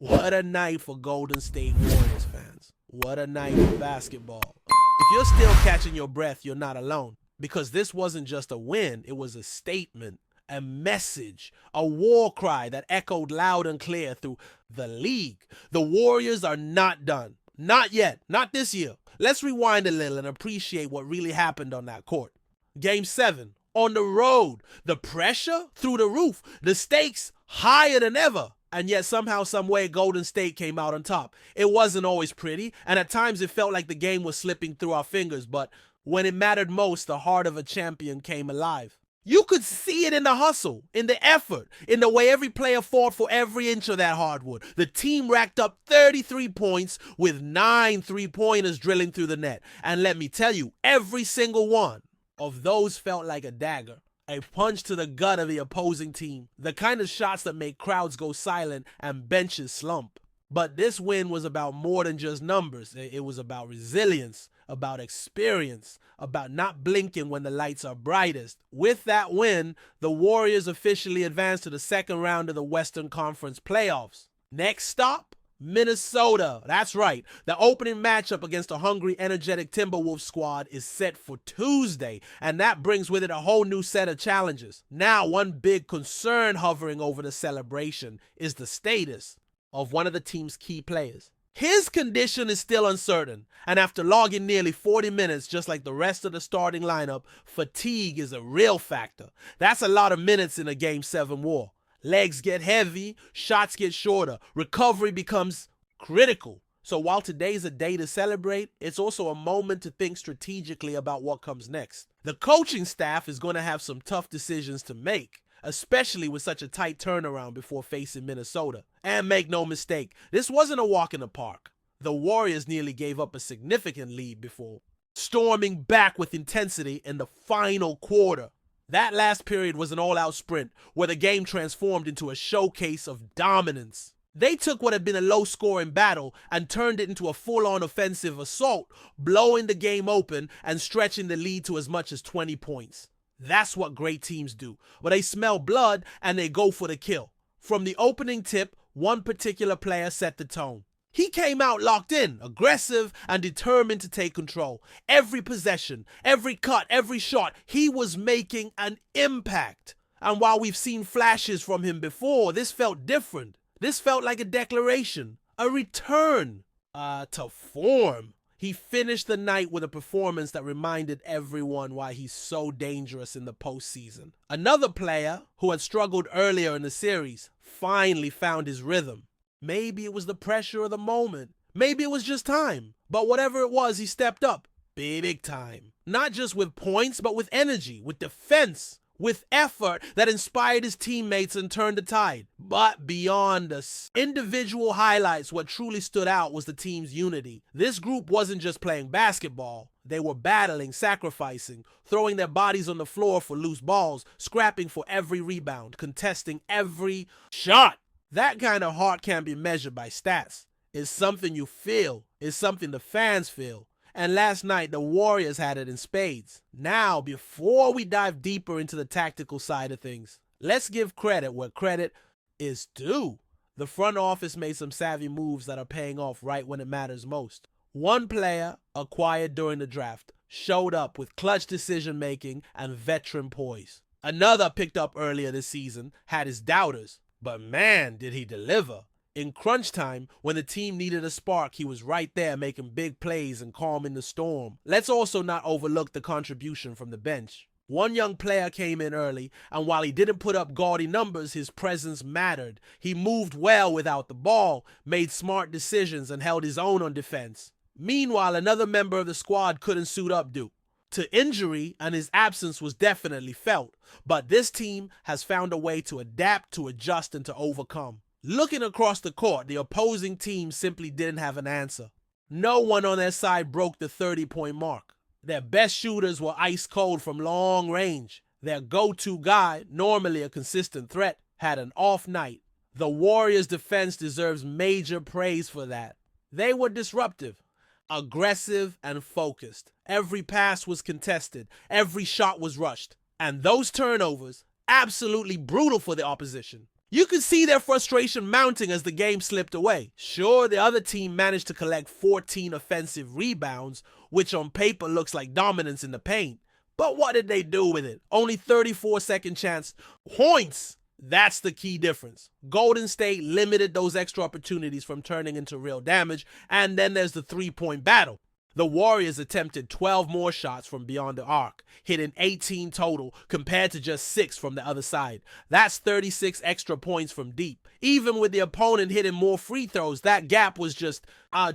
What a night for Golden State Warriors fans. What a night for basketball. If you're still catching your breath, you're not alone. Because this wasn't just a win, it was a statement, a message, a war cry that echoed loud and clear through the league. The Warriors are not done. Not yet. Not this year. Let's rewind a little and appreciate what really happened on that court. Game 7, on the road. The pressure through the roof. The stakes higher than ever. And yet somehow, some way, Golden State came out on top. It wasn't always pretty, and at times it felt like the game was slipping through our fingers, but when it mattered most, the heart of a champion came alive. You could see it in the hustle, in the effort, in the way every player fought for every inch of that hardwood. The team racked up 33 points with 9 three-pointers drilling through the net. And let me tell you, every single one of those felt like a dagger. A punch to the gut of the opposing team. The kind of shots that make crowds go silent and benches slump. But this win was about more than just numbers. It was about resilience, about experience, about not blinking when the lights are brightest. With that win, the Warriors officially advanced to the second round of the Western Conference playoffs. Next stop? Minnesota. That's right. The opening matchup against a hungry, energetic Timberwolves squad is set for Tuesday, and that brings with it a whole new set of challenges. Now, one big concern hovering over the celebration is the status of one of the team's key players. His condition is still uncertain, and after logging nearly 40 minutes, just like the rest of the starting lineup, fatigue is a real factor. That's a lot of minutes in a Game 7 war. Legs get heavy, shots get shorter, recovery becomes critical. So while today's a day to celebrate, it's also a moment to think strategically about what comes next. The coaching staff is going to have some tough decisions to make, especially with such a tight turnaround before facing Minnesota. And make no mistake, this wasn't a walk in the park. The Warriors nearly gave up a significant lead before storming back with intensity in the final quarter. That last period was an all-out sprint where the game transformed into a showcase of dominance. They took what had been a low-scoring battle and turned it into a full-on offensive assault, blowing the game open and stretching the lead to as much as 20 points. That's what great teams do. But they smell blood and they go for the kill. From the opening tip, one particular player set the tone. He came out locked in, aggressive, and determined to take control. Every possession, every cut, every shot, he was making an impact. And while we've seen flashes from him before, this felt different. This felt like a declaration, a return to form. He finished the night with a performance that reminded everyone why he's so dangerous in the postseason. Another player who had struggled earlier in the series finally found his rhythm. Maybe it was the pressure of the moment. Maybe it was just time. But whatever it was, he stepped up. Big time. Not just with points, but with energy, with defense, with effort that inspired his teammates and turned the tide. But beyond the individual highlights, what truly stood out was the team's unity. This group wasn't just playing basketball. They were battling, sacrificing, throwing their bodies on the floor for loose balls, scrapping for every rebound, contesting every shot. That kind of heart can't be measured by stats. It's something you feel. It's something the fans feel. And last night, the Warriors had it in spades. Now, before we dive deeper into the tactical side of things, let's give credit where credit is due. The front office made some savvy moves that are paying off right when it matters most. One player, acquired during the draft, showed up with clutch decision-making and veteran poise. Another, picked up earlier this season, had his doubters. But man, did he deliver. In crunch time, when the team needed a spark, he was right there making big plays and calming the storm. Let's also not overlook the contribution from the bench. One young player came in early, and while he didn't put up gaudy numbers, his presence mattered. He moved well without the ball, made smart decisions, and held his own on defense. Meanwhile, another member of the squad couldn't suit up to injury, and his absence was definitely felt. But this team has found a way to adapt, to adjust, and to overcome. Looking across the court, the opposing team simply didn't have an answer. No one on their side broke the 30-point mark. Their best shooters were ice cold from long range. Their go-to guy, normally a consistent threat, had an off night. The Warriors' defense deserves major praise for that. They were disruptive, aggressive, and focused. Every pass was contested. Every shot was rushed. And those turnovers, absolutely brutal for the opposition. You could see their frustration mounting as the game slipped away. Sure, the other team managed to collect 14 offensive rebounds, which on paper looks like dominance in the paint. But what did they do with it? Only 34 second chance points. That's the key difference. Golden State limited those extra opportunities from turning into real damage, and then there's the three-point battle. The Warriors attempted 12 more shots from beyond the arc, hitting 18 total compared to just 6 from the other side. That's 36 extra points from deep. Even with the opponent hitting more free throws, that gap was just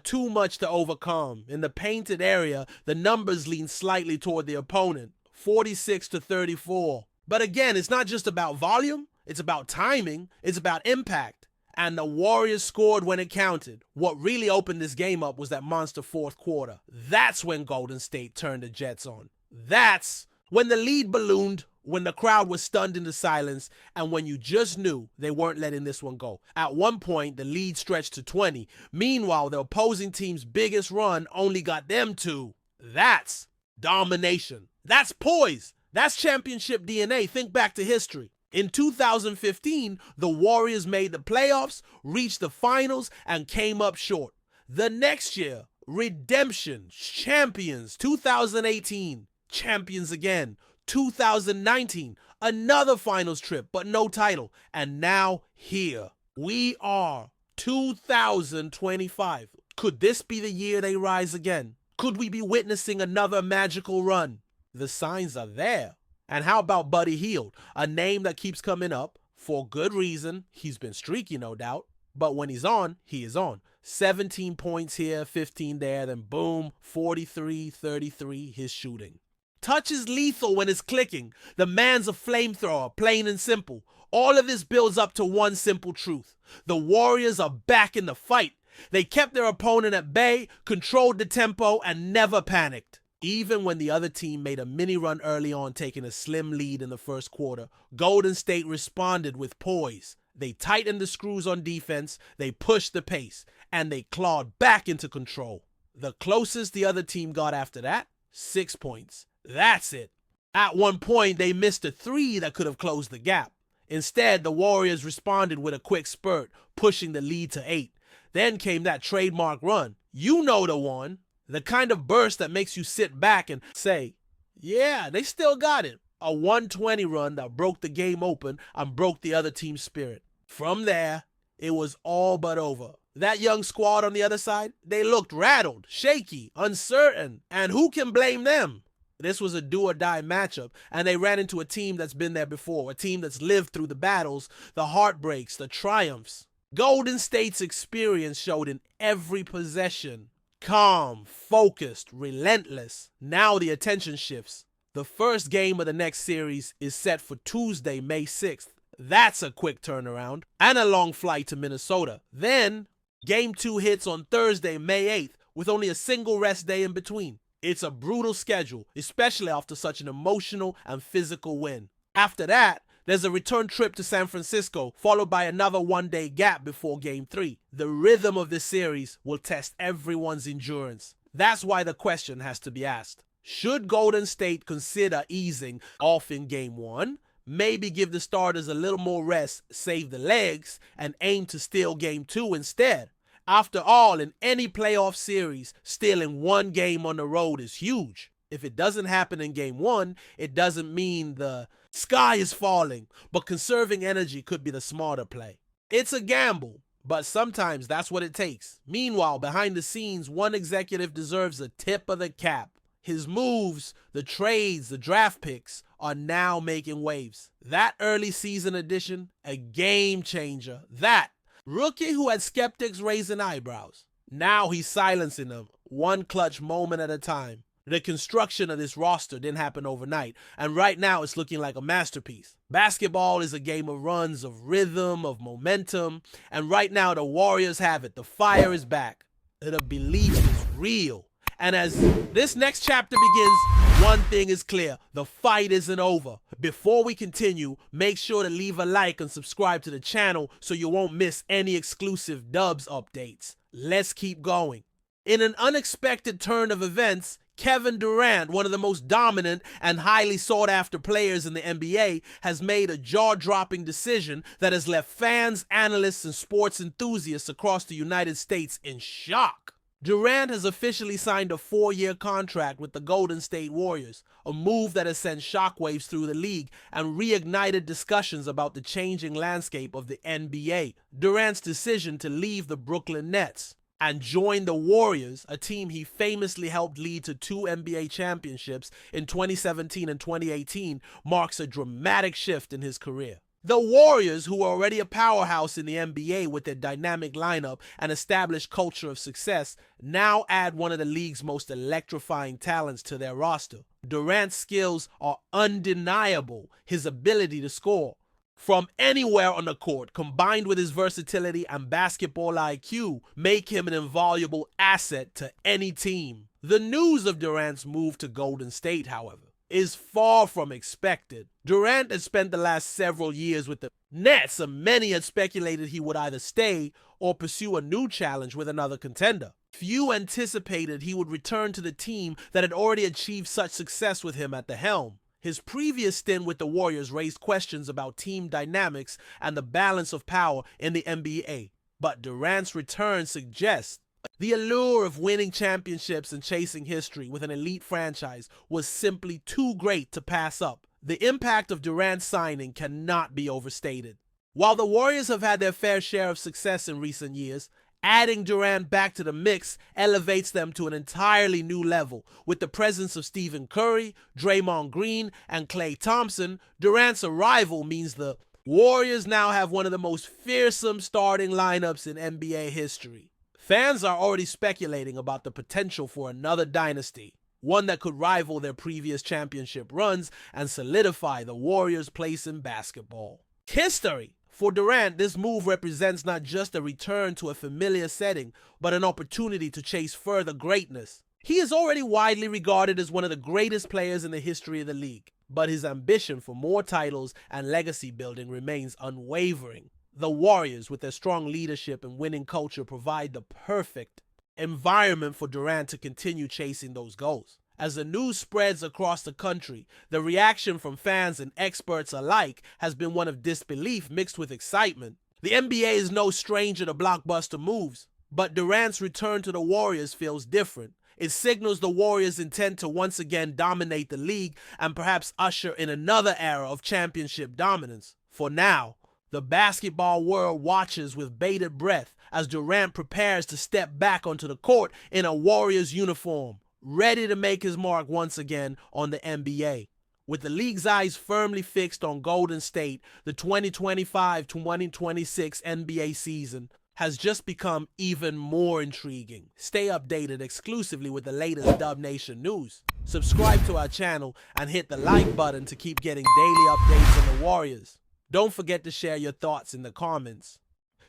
too much to overcome. In the painted area, the numbers lean slightly toward the opponent, 46-34. But again, it's not just about volume, it's about timing, it's about impact. And the Warriors scored when it counted. What really opened this game up was that monster fourth quarter. That's when Golden State turned the Jets on. That's when the lead ballooned, when the crowd was stunned into silence, and when you just knew they weren't letting this one go. At one point, the lead stretched to 20. Meanwhile, the opposing team's biggest run only got them to. That's domination. That's poise. That's championship DNA. Think back to history. In 2015, the Warriors made the playoffs, reached the finals, and came up short. The next year, redemption, champions. 2018, champions again. 2019, another finals trip, but no title. And now here we are, 2025. Could this be the year they rise again? Could we be witnessing another magical run? The signs are there. And how about Buddy Hield, a name that keeps coming up for good reason. He's been streaky, no doubt, but when he's on, he is on. 17 points here, 15 there, then boom, 43, 33, his shooting. Touch is lethal when it's clicking. The man's a flamethrower, plain and simple. All of this builds up to one simple truth. The Warriors are back in the fight. They kept their opponent at bay, controlled the tempo, and never panicked. Even when the other team made a mini run early on, taking a slim lead in the first quarter, Golden State responded with poise. They tightened the screws on defense, they pushed the pace, and they clawed back into control. The closest the other team got after that, 6 points. That's it. At one point, they missed a three that could have closed the gap. Instead, the Warriors responded with a quick spurt, pushing the lead to 8. Then came that trademark run. You know the one. The kind of burst that makes you sit back and say, yeah, they still got it. A 120 run that broke the game open and broke the other team's spirit. From there, it was all but over. That young squad on the other side, they looked rattled, shaky, uncertain, and who can blame them? This was a do-or-die matchup, and they ran into a team that's been there before, a team that's lived through the battles, the heartbreaks, the triumphs. Golden State's experience showed in every possession. Calm, focused, relentless. Now the attention shifts. The first game of the next series is set for Tuesday, May 6th. That's a quick turnaround and a long flight to Minnesota. Then, Game 2 hits on Thursday, May 8th, with only a single rest day in between. It's a brutal schedule, especially after such an emotional and physical win. After that, there's a return trip to San Francisco, followed by another one-day gap before Game 3. The rhythm of this series will test everyone's endurance. That's why the question has to be asked. Should Golden State consider easing off in Game 1? Maybe give the starters a little more rest, save the legs, and aim to steal Game 2 instead. After all, in any playoff series, stealing one game on the road is huge. If it doesn't happen in Game 1, it doesn't mean the sky is falling, but conserving energy could be the smarter play. It's a gamble, but sometimes that's what it takes. Meanwhile, behind the scenes, one executive deserves a tip of the cap. His moves, the trades, the draft picks are now making waves. That early season addition, a game changer. That rookie who had skeptics raising eyebrows. Now he's silencing them, one clutch moment at a time. The construction of this roster didn't happen overnight, and right now it's looking like a masterpiece. Basketball is a game of runs, of rhythm, of momentum, and right now the Warriors have it. The fire is back. The belief is real. And as this next chapter begins, one thing is clear. The fight isn't over. Before we continue, make sure to leave a like and subscribe to the channel so you won't miss any exclusive Dubs updates. Let's keep going. In an unexpected turn of events, Kevin Durant, one of the most dominant and highly sought-after players in the NBA, has made a jaw-dropping decision that has left fans, analysts, and sports enthusiasts across the United States in shock. Durant has officially signed a 4-year contract with the Golden State Warriors, a move that has sent shockwaves through the league and reignited discussions about the changing landscape of the NBA. Durant's decision to leave the Brooklyn Nets and join the Warriors, a team he famously helped lead to 2 NBA championships in 2017 and 2018, marks a dramatic shift in his career. The Warriors, who are already a powerhouse in the NBA with their dynamic lineup and established culture of success, now add one of the league's most electrifying talents to their roster. Durant's skills are undeniable. His ability to score from anywhere on the court, combined with his versatility and basketball IQ, make him an invaluable asset to any team. The news of Durant's move to Golden State, however, is far from expected. Durant has spent the last several years with the Nets, and many had speculated he would either stay or pursue a new challenge with another contender. Few anticipated he would return to the team that had already achieved such success with him at the helm. His previous stint with the Warriors raised questions about team dynamics and the balance of power in the NBA, but Durant's return suggests the allure of winning championships and chasing history with an elite franchise was simply too great to pass up. The impact of Durant's signing cannot be overstated. While the Warriors have had their fair share of success in recent years, adding Durant back to the mix elevates them to an entirely new level. With the presence of Stephen Curry, Draymond Green, and Klay Thompson, Durant's arrival means the Warriors now have one of the most fearsome starting lineups in NBA history. Fans are already speculating about the potential for another dynasty, one that could rival their previous championship runs and solidify the Warriors' place in basketball. History. For Durant, this move represents not just a return to a familiar setting, but an opportunity to chase further greatness. He is already widely regarded as one of the greatest players in the history of the league, but his ambition for more titles and legacy building remains unwavering. The Warriors, with their strong leadership and winning culture, provide the perfect environment for Durant to continue chasing those goals. As the news spreads across the country, the reaction from fans and experts alike has been one of disbelief mixed with excitement. The NBA is no stranger to blockbuster moves, but Durant's return to the Warriors feels different. It signals the Warriors' intent to once again dominate the league and perhaps usher in another era of championship dominance. For now, the basketball world watches with bated breath as Durant prepares to step back onto the court in a Warriors uniform, ready to make his mark once again on the NBA. With the league's eyes firmly fixed on Golden State, the 2025-2026 NBA season has just become even more intriguing. Stay updated exclusively with the latest Dub Nation news. Subscribe to our channel and hit the like button to keep getting daily updates on the Warriors. Don't forget to share your thoughts in the comments.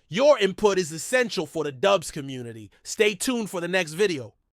Your input is essential for the Dubs community. Stay tuned for the next video.